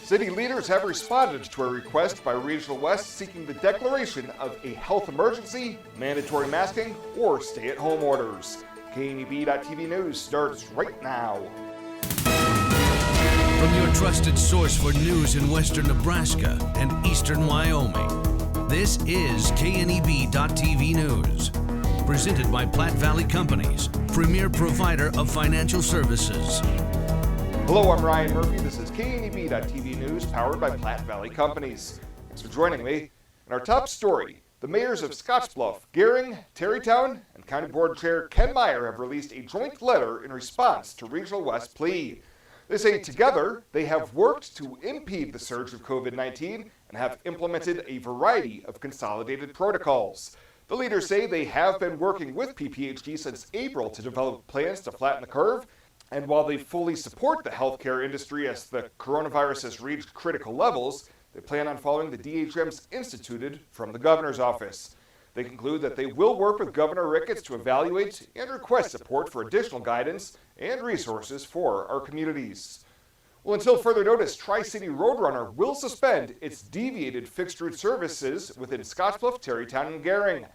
City leaders have responded to a request by Regional West seeking the declaration of a health emergency, mandatory masking, or stay-at-home orders. KNEB.TV News starts right now. From your trusted source for news in western Nebraska and eastern Wyoming, this is KNEB.TV News. Presented by Platte Valley Companies, premier provider of financial services. Hello, I'm Ryan Murphy. This is KNEB.TV News, powered by Platte Valley Companies. Thanks for joining me. In our top story, the mayors of Scottsbluff, Gering, Terrytown, and County Board Chair Ken Meyer have released a joint letter in response to Regional West's plea. They say together they have worked to impede the surge of COVID-19 and have implemented a variety of consolidated protocols. The leaders say they have been working with PPHD since April to develop plans to flatten the curve. And while they fully support the healthcare industry as the coronavirus has reached critical levels, they plan on following the DHM's instituted from the governor's office. They conclude that they will work with Governor Ricketts to evaluate and request support for additional guidance and resources for our communities. Well, until further notice, Tri City Roadrunner will suspend its deviated fixed route services within Scottsbluff, Terrytown, and Gering.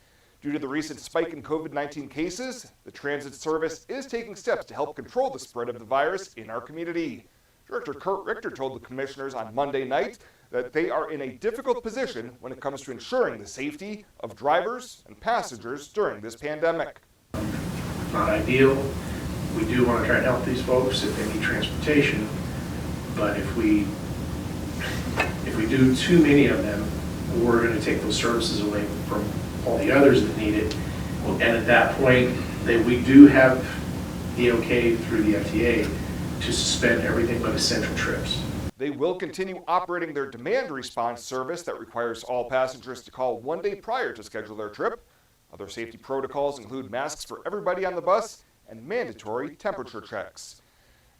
Due to the recent spike in COVID-19 cases, the transit service is taking steps to help control the spread of the virus in our community. Director Kurt Richter told the commissioners on Monday night that they are in a difficult position when it comes to ensuring the safety of drivers and passengers during this pandemic. Not ideal. We do want to try and help these folks if they need transportation, but if we do too many of them, we're going to take those services away from all the others that need it. And at that point, we do have the okay through the FTA to suspend everything but essential trips. They will continue operating their demand response service that requires all passengers to call 1 day prior to schedule their trip. Other safety protocols include masks for everybody on the bus and mandatory temperature checks.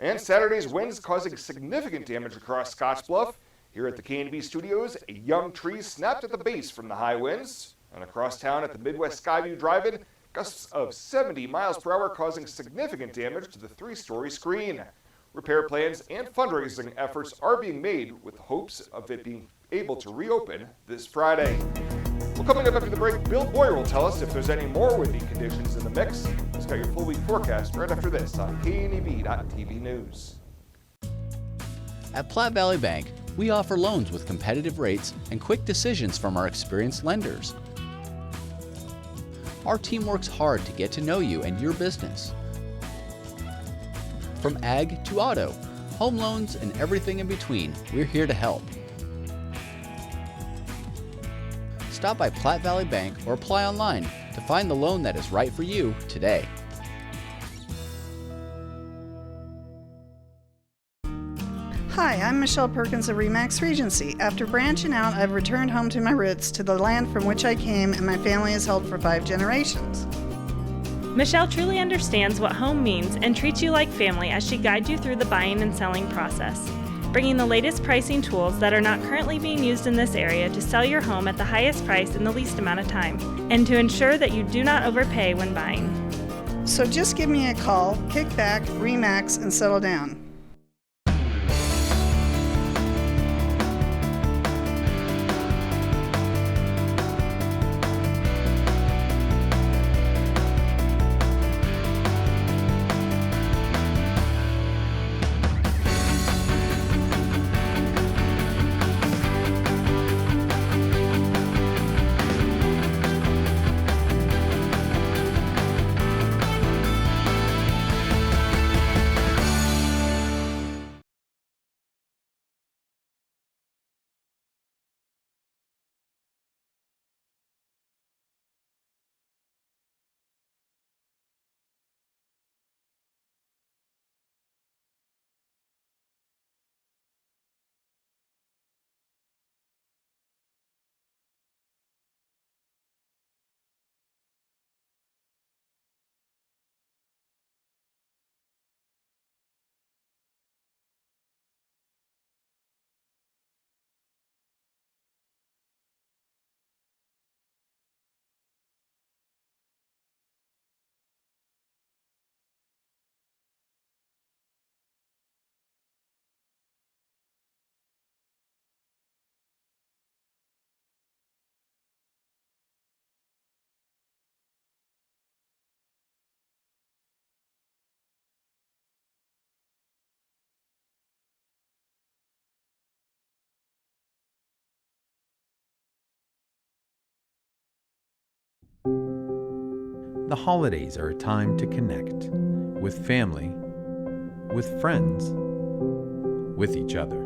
And Saturday's winds causing significant damage across Scottsbluff. Here at the KNB studios, a young tree snapped at the base from the high winds. And across town at the Midwest Skyview Drive-In, gusts of 70 miles per hour causing significant damage to the 3-story screen. Repair plans and fundraising efforts are being made with hopes of it being able to reopen this Friday. Well, coming up after the break, Bill Boyer will tell us if there's any more windy conditions in the mix. He's got your full week forecast right after this on KNEB.TV News. At Platte Valley Bank, we offer loans with competitive rates and quick decisions from our experienced lenders. Our team works hard to get to know you and your business. From ag to auto, home loans, and everything in between, we're here to help. Stop by Platte Valley Bank or apply online to find the loan that is right for you today. Hi, I'm Michelle Perkins of REMAX Regency. After branching out, I've returned home to my roots, to the land from which I came and my family has held for 5 generations. Michelle truly understands what home means and treats you like family as she guides you through the buying and selling process, bringing the latest pricing tools that are not currently being used in this area to sell your home at the highest price in the least amount of time, and to ensure that you do not overpay when buying. So just give me a call, kick back, REMAX, and settle down. The holidays are a time to connect with family, with friends, with each other.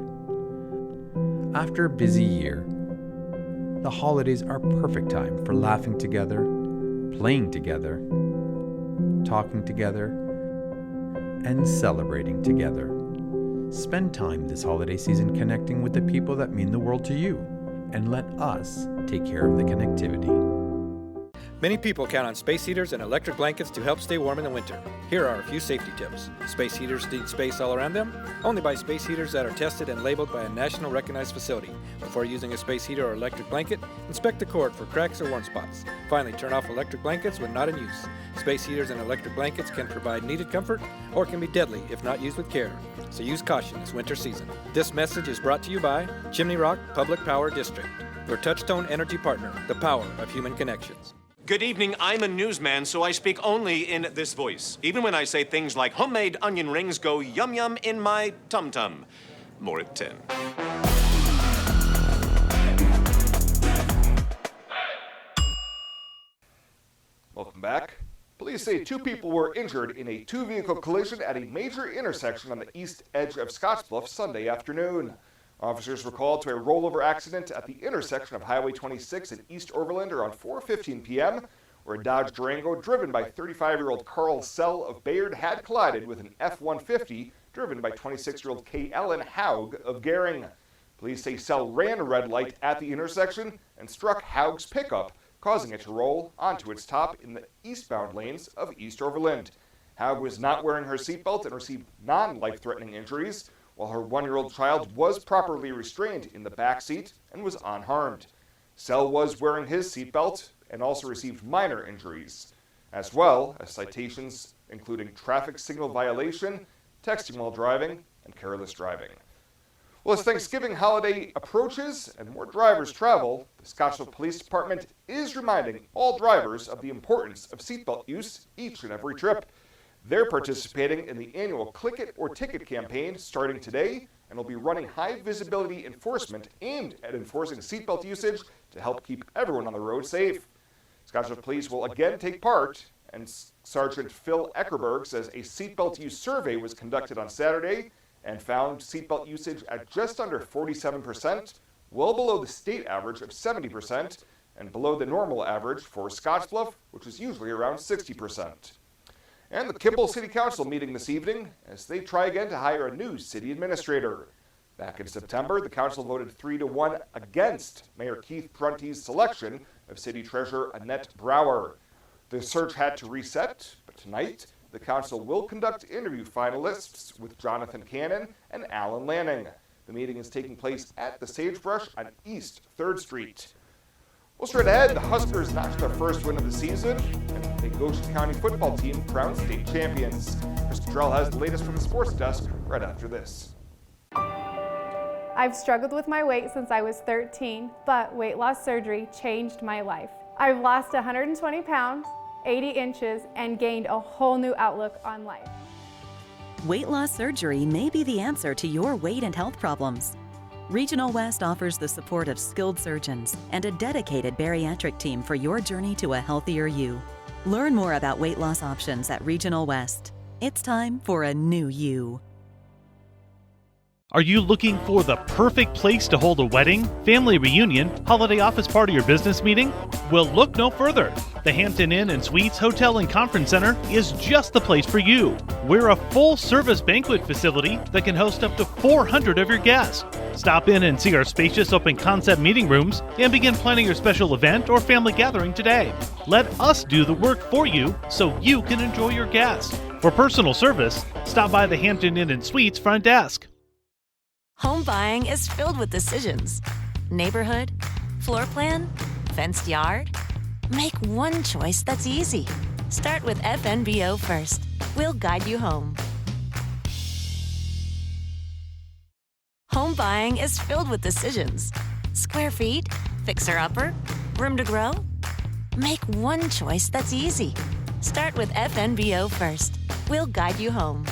After a busy year, the holidays are a perfect time for laughing together, playing together, talking together, and celebrating together. Spend time this holiday season connecting with the people that mean the world to you, and let us take care of the connectivity. Many people count on space heaters and electric blankets to help stay warm in the winter. Here are a few safety tips. Space heaters need space all around them. Only buy space heaters that are tested and labeled by a national recognized facility. Before using a space heater or electric blanket, inspect the cord for cracks or warm spots. Finally, turn off electric blankets when not in use. Space heaters and electric blankets can provide needed comfort or can be deadly if not used with care. So use caution this winter season. This message is brought to you by Chimney Rock Public Power District, your touchstone energy partner, the power of human connections. Good evening. I'm a newsman, so I speak only in this voice. Even when I say things like homemade onion rings go yum yum in my tum-tum. More at 10. Welcome back. Police say 2 people were injured in a 2-vehicle collision at a major intersection on the east edge of Scottsbluff Sunday afternoon. Officers were called to a rollover accident at the intersection of Highway 26 and East Overland around 4:15 p.m., where a Dodge Durango driven by 35-year-old Carl Sell of Bayard had collided with an F-150 driven by 26-year-old K. Ellen Haug of Gering. Police say Sell ran a red light at the intersection and struck Haug's pickup, causing it to roll onto its top in the eastbound lanes of East Overland. Haug was not wearing her seatbelt and received non-life-threatening injuries, while her 1-year-old child was properly restrained in the back seat and was unharmed. Sell was wearing his seatbelt and also received minor injuries, as well as citations including traffic signal violation, texting while driving, and careless driving. Well, as Thanksgiving holiday approaches and more drivers travel, the Scottsbluff Police Department is reminding all drivers of the importance of seatbelt use each and every trip. They're participating in the annual Click It or Ticket campaign starting today and will be running high-visibility enforcement aimed at enforcing seatbelt usage to help keep everyone on the road safe. Scottsbluff Police will again take part, and Sergeant Phil Eckerberg says a seatbelt use survey was conducted on Saturday and found seatbelt usage at just under 47%, well below the state average of 70% and below the normal average for Scottsbluff, which is usually around 60%. And the Kimball City Council meeting this evening as they try again to hire a new city administrator. Back in September, the council voted 3-1 against Mayor Keith Prunty's selection of city treasurer Annette Brower. The search had to reset, but tonight the council will conduct interview finalists with Jonathan Cannon and Alan Lanning. The meeting is taking place at the Sagebrush on East 3rd Street. Well, straight ahead, the Huskers notched their first win of the season, and the Goshen County football team crowned state champions. Chris Cottrell has the latest from the sports desk right after this. I've struggled with my weight since I was 13, but weight loss surgery changed my life. I've lost 120 pounds, 80 inches, and gained a whole new outlook on life. Weight loss surgery may be the answer to your weight and health problems. Regional West offers the support of skilled surgeons and a dedicated bariatric team for your journey to a healthier you. Learn more about weight loss options at Regional West. It's time for a new you. Are you looking for the perfect place to hold a wedding, family reunion, holiday office party, or business meeting? Well, look no further. The Hampton Inn and Suites Hotel and Conference Center is just the place for you. We're a full-service banquet facility that can host up to 400 of your guests. Stop in and see our spacious open-concept meeting rooms and begin planning your special event or family gathering today. Let us do the work for you so you can enjoy your guests. For personal service, stop by the Hampton Inn and Suites front desk. Home buying is filled with decisions. Neighborhood, floor plan, fenced yard. Make one choice that's easy. Start with FNBO first. We'll guide you home. Home buying is filled with decisions. Square feet, fixer-upper, room to grow. Make one choice that's easy. Start with FNBO first. We'll guide you home.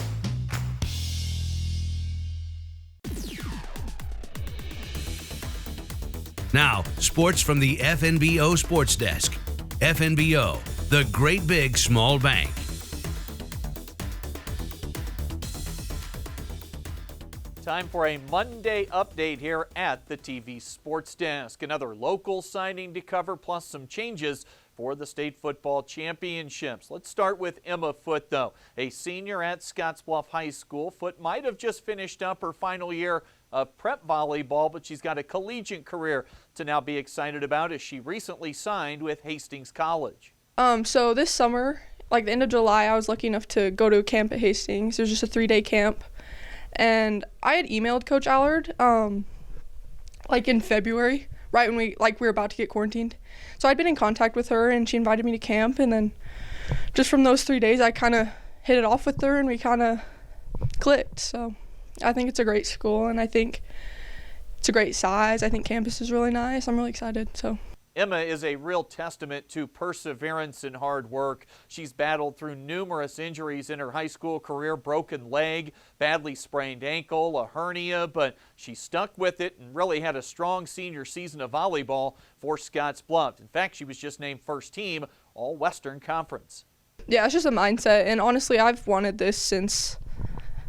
Now, sports from the FNBO Sports Desk. FNBO, the great big small bank. Time for a Monday update here at the TV Sports Desk. Another local signing to cover, plus some changes for the state football championships. Let's start with Emma Foote, though. A senior at Scottsbluff High School. Foote might have just finished up her final year of prep volleyball, but she's got a collegiate career to now be excited about as she recently signed with Hastings College. So this summer, like the end of July, I was lucky enough to go to a camp at Hastings. It was just a 3-day camp. And I had emailed Coach Allard, like in February, right when we were about to get quarantined. So I'd been in contact with her, and she invited me to camp. And then just from those 3 days, I kind of hit it off with her, and we kind of clicked. So I think it's a great school, and I think it's a great size. I think campus is really nice. I'm really excited. So Emma is a real testament to perseverance and hard work. She's battled through numerous injuries in her high school career, broken leg, badly sprained ankle, a hernia, but she stuck with it and really had a strong senior season of volleyball for Scottsbluff. In fact, she was just named first team All-Western Conference. Yeah, it's just a mindset, and honestly, I've wanted this since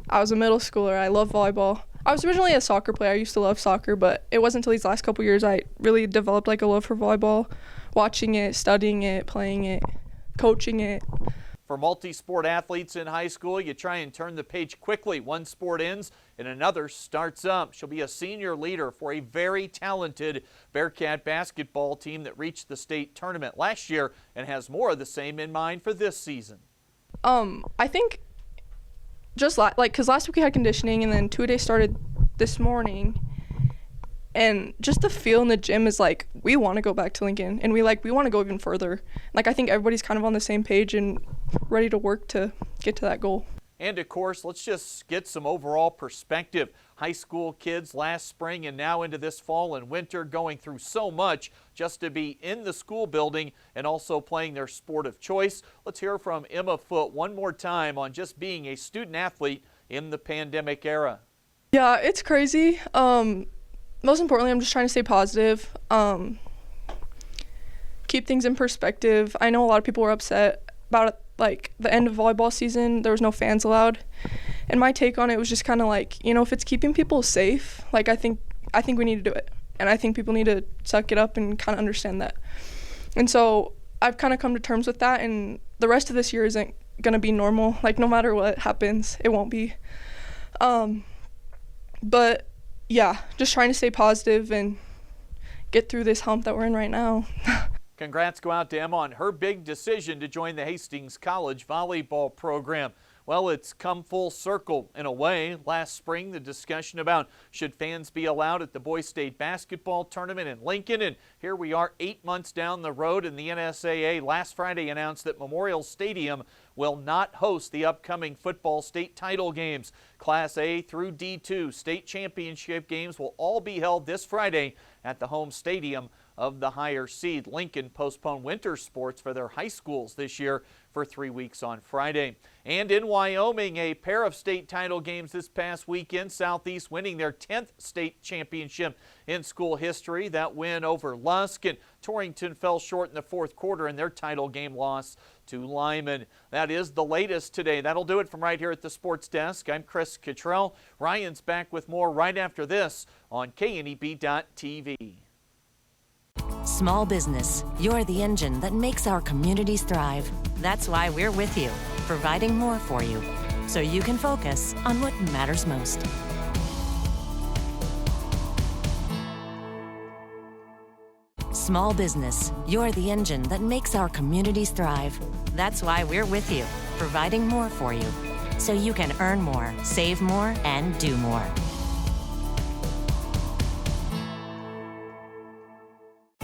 I was a middle schooler. I love volleyball. I was originally a soccer player. I used to love soccer, but it wasn't until these last couple years I really developed like a love for volleyball, watching it, studying it, playing it, coaching it. For multi-sport athletes in high school, you try and turn the page quickly. One sport ends and another starts up. She'll be a senior leader for a very talented Bearcat basketball team that reached the state tournament last year and has more of the same in mind for this season. I think just because last week we had conditioning, and then two-a-day started this morning, and just the feel in the gym is like we want to go back to Lincoln, and we want to go even further. Like I think everybody's kind of on the same page and ready to work to get to that goal. And of course, let's just get some overall perspective. High school kids last spring and now into this fall and winter going through so much just to be in the school building and also playing their sport of choice. Let's hear from Emma Foote one more time on just being a student athlete in the pandemic era. Yeah, it's crazy. Most importantly, I'm just trying to stay positive, keep things in perspective. I know a lot of people were upset about like the end of volleyball season. There was no fans allowed, and my take on it was just kind of like, if it's keeping people safe, like I think we need to do it, and I think people need to suck it up and kind of understand that. And so I've kind of come to terms with that, and the rest of this year isn't gonna be normal. Like no matter what happens, it won't be. But yeah, just trying to stay positive and get through this hump that we're in right now. Congrats go out to Emma on her big decision to join the Hastings College volleyball program. Well, it's come full circle in a way. Last spring, the discussion about should fans be allowed at the Boys State basketball tournament in Lincoln, and here we are 8 months down the road, and the NSAA last Friday announced that Memorial Stadium will not host the upcoming football state title games. Class A through D2 state championship games will all be held this Friday at the home stadium of the higher seed. Lincoln postponed winter sports for their high schools this year for 3 weeks on Friday. And in Wyoming, a pair of state title games this past weekend. Southeast winning their 10th state championship in school history. That win over Lusk, and Torrington fell short in the fourth quarter in their title game loss to Lyman. That is the latest today. That'll do it from right here at the Sports Desk. I'm Chris Cottrell. Ryan's back with more right after this on KNEB.TV. Small business, you're the engine that makes our communities thrive. That's why we're with you, providing more for you, so you can focus on what matters most. Small business, you're the engine that makes our communities thrive. That's why we're with you, providing more for you, so you can earn more, save more, and do more.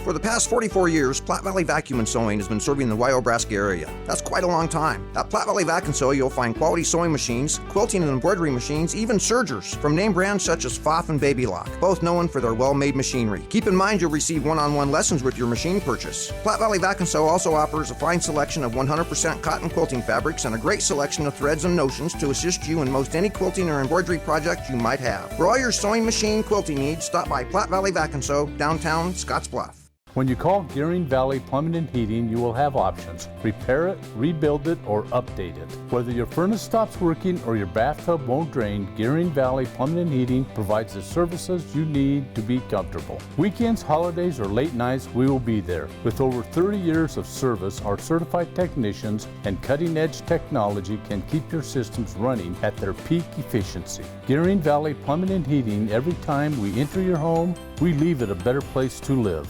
For the past 44 years, Platte Valley Vacuum and Sewing has been serving the Wyobraska area. That's quite a long time. At Platte Valley Vac and Sew, you'll find quality sewing machines, quilting and embroidery machines, even sergers from name brands such as Pfaff and Baby Lock, both known for their well-made machinery. Keep in mind you'll receive one-on-one lessons with your machine purchase. Platte Valley Vac and Sew also offers a fine selection of 100% cotton quilting fabrics and a great selection of threads and notions to assist you in most any quilting or embroidery project you might have. For all your sewing machine quilting needs, stop by Platte Valley Vac and Sew, downtown Scottsbluff. When you call Gearing Valley Plumbing and Heating, you will have options. Repair it, rebuild it, or update it. Whether your furnace stops working or your bathtub won't drain, Gearing Valley Plumbing and Heating provides the services you need to be comfortable. Weekends, holidays, or late nights, we will be there. With over 30 years of service, our certified technicians and cutting-edge technology can keep your systems running at their peak efficiency. Gearing Valley Plumbing and Heating, every time we enter your home, we leave it a better place to live.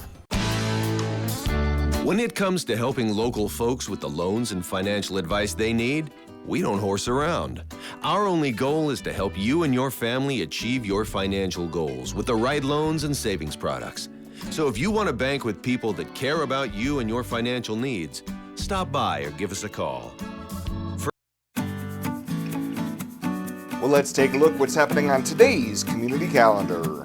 When it comes to helping local folks with the loans and financial advice they need, we don't horse around. Our only goal is to help you and your family achieve your financial goals with the right loans and savings products. So if you want to bank with people that care about you and your financial needs, stop by or give us a call. Well, let's take a look what's happening on today's community calendar.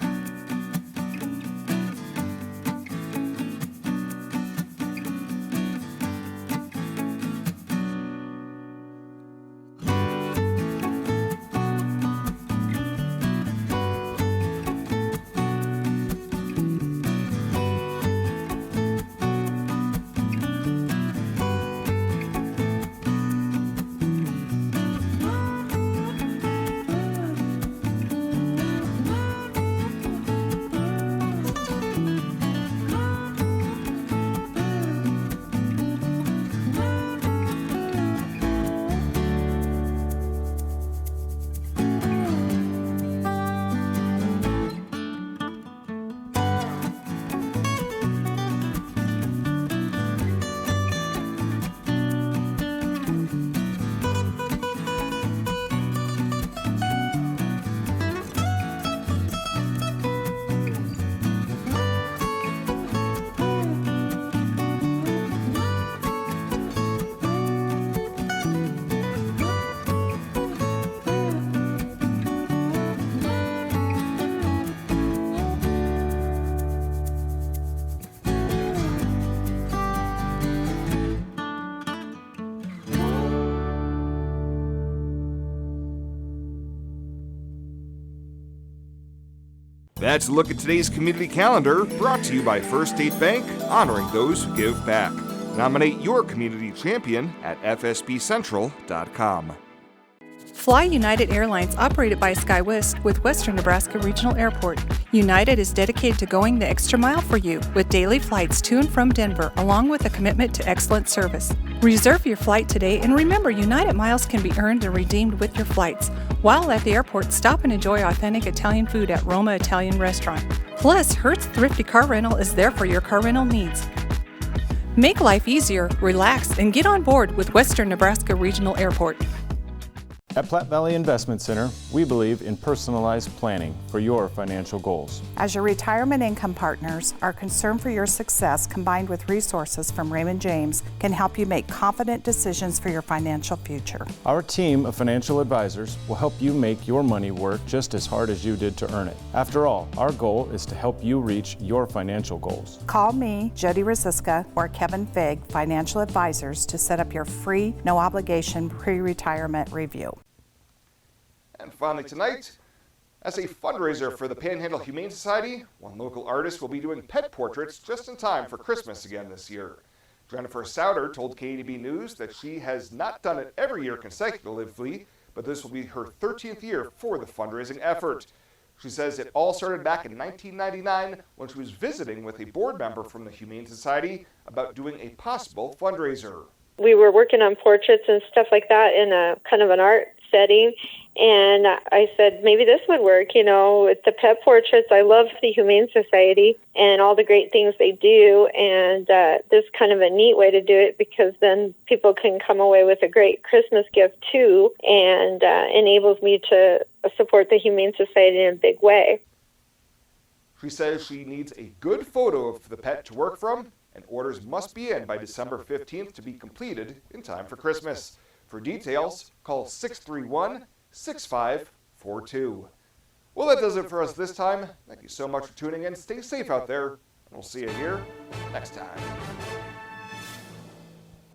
That's a look at today's community calendar, brought to you by First State Bank, honoring those who give back. Nominate your community champion at fsbcentral.com. Fly United Airlines, operated by SkyWest with Western Nebraska Regional Airport. United is dedicated to going the extra mile for you with daily flights to and from Denver, along with a commitment to excellent service. Reserve your flight today, and remember, United miles can be earned and redeemed with your flights. While at the airport, stop and enjoy authentic Italian food at Roma Italian Restaurant. Plus, Hertz Thrifty Car Rental is there for your car rental needs. Make life easier, relax, and get on board with Western Nebraska Regional Airport. At Platte Valley Investment Center, we believe in personalized planning for your financial goals. As your retirement income partners, our concern for your success, combined with resources from Raymond James, can help you make confident decisions for your financial future. Our team of financial advisors will help you make your money work just as hard as you did to earn it. After all, our goal is to help you reach your financial goals. Call me, Jody Rosiska, or Kevin Fig, Financial Advisors, to set up your free, no-obligation pre-retirement review. And finally tonight, as a fundraiser for the Panhandle Humane Society, one local artist will be doing pet portraits just in time for Christmas again this year. Jennifer Souter told KNEB News that she has not done it every year consecutively, but this will be her 13th year for the fundraising effort. She says it all started back in 1999 when she was visiting with a board member from the Humane Society about doing a possible fundraiser. We were working on portraits and stuff like that in a kind of an art setting, and I said maybe this would work, with the pet portraits. I love the Humane Society and all the great things they do, and this is kind of a neat way to do it, because then people can come away with a great Christmas gift too, and enables me to support the Humane Society in a big way. She says she needs a good photo of the pet to work from, and orders must be in by December 15th to be completed in time for Christmas. For details, call 631-6542. Well, that does it for us this time. Thank you so much for tuning in. Stay safe out there, and we'll see you here next time.